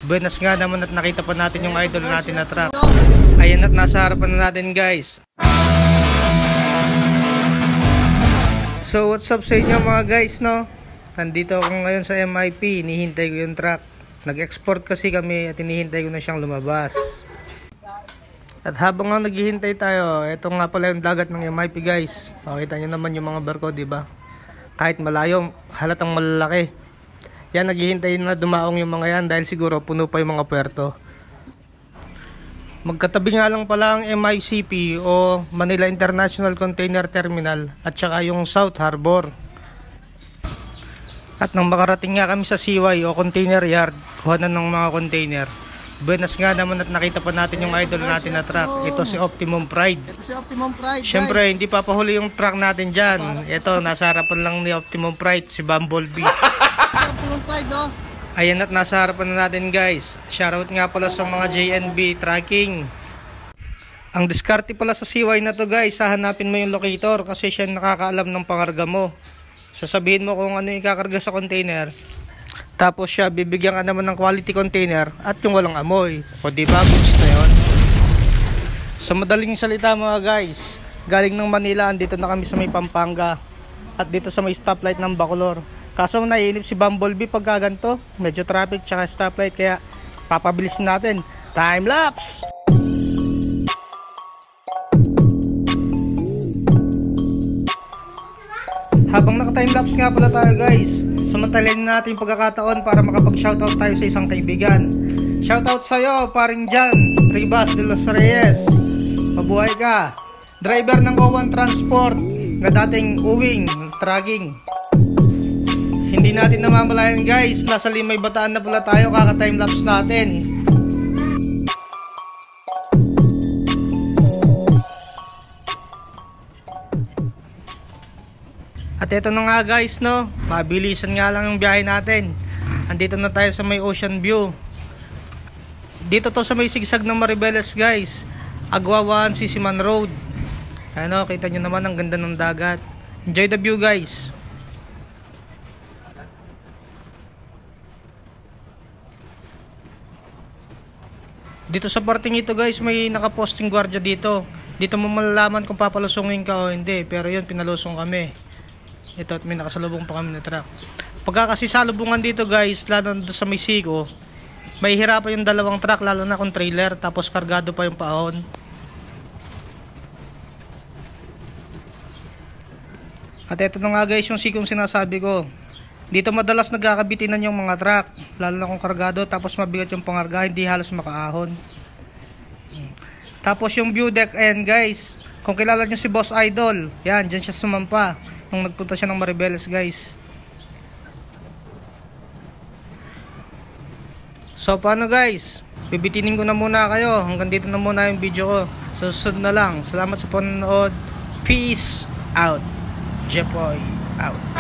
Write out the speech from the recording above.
Buenas nga naman at nakita pa natin yung idol natin na truck. Ayan at nasa harapan na natin guys. So what's up sa inyo mga guys, no? Nandito ako ngayon sa MIP, hinihintay ko yung truck. Nag-export kasi kami at hinihintay ko na siyang lumabas. At habang nga naghihintay tayo, ito nga pala yung dagat ng MIP guys. Makita nyo naman yung mga barko, diba? Kahit malayo, halatang malalaki. Yan, naghihintay na dumaong yung mga yan dahil siguro puno pa yung mga puerto. Magkatabi nga lang pala ang MICP o Manila International Container Terminal at saka yung South Harbor. At nang makarating nga kami sa CY o Container Yard, kuhanan ng mga container. Buenas nga naman at nakita pa natin yung idol natin na truck. Ito si Optimum Pride. Ito si Optimum Pride, Siyempre, hindi papahuli yung truck natin dyan. Ito, nasa harapan lang ni Optimum Pride, si Bumblebee. Optimum Pride, no? Ayan at nasa harapan na natin guys. Shoutout nga pala sa mga JNB Tracking. Ang diskarte pala sa CY na to guys, hahanapin mo yung locator kasi siya nakakaalam ng pangarga mo. Sasabihin mo kung ano yung kakarga sa container. Tapos siya, bibigyan ka naman ng quality container at yung walang amoy. O diba, goods na yun. Sa madaling salita mga guys, galing ng Manila, andito na kami sa may Pampanga. At dito sa may stoplight ng Bacolor. Kaso naiinip si Bumblebee pagka ganito. Medyo traffic tsaka stoplight kaya papabilis natin. Time lapse! Habang naka-time lapse nga pala tayo guys, samantalahin natin yung pagkakataon para makapag-shoutout tayo sa isang kaibigan. Shoutout sa'yo, paring Jan Ribas de los Reyes. Mabuhay ka. Driver ng O1 Transport na dating uwing tracking. Hindi natin namamalayan guys, nasa Limay Bataan na pala tayo, kaka-time lapse natin. At ito na nga guys, no, mabilisan nga lang yung biyahe natin. Andito na tayo sa may Ocean View. Dito to sa may sigsag ng Maribeles guys, Agwa 1 Sisiman Road. Ano, kita nyo naman ang ganda ng dagat. Enjoy the view guys. Dito sa parting ito guys, may nakaposting gwardiya dito. Dito mo malalaman kung papalusungin ka o hindi. Pero yun, pinalusong kami. Ito at may nakasalubong pa kami na truck. Pagka kasi salubungan dito guys, lalo sa may Sigo, may hirapan yung dalawang truck, lalo na kung trailer, tapos kargado pa yung paahon. At ito na nga guys yung Sigong sinasabi ko. Dito madalas nagkakabitinan yung mga truck, lalo na kung kargado, tapos mabigat yung pangarga, hindi halos makaahon. Tapos yung view deck, ayan guys, kung kilala nyo si Boss Idol, yan, dyan siya sumampa nung nagpunta siya ng Maribeles guys. So paano guys, bibitinin ko na muna kayo, hanggang dito na muna yung video ko. So susunod na lang, salamat sa panonood, peace out, Jepoy out.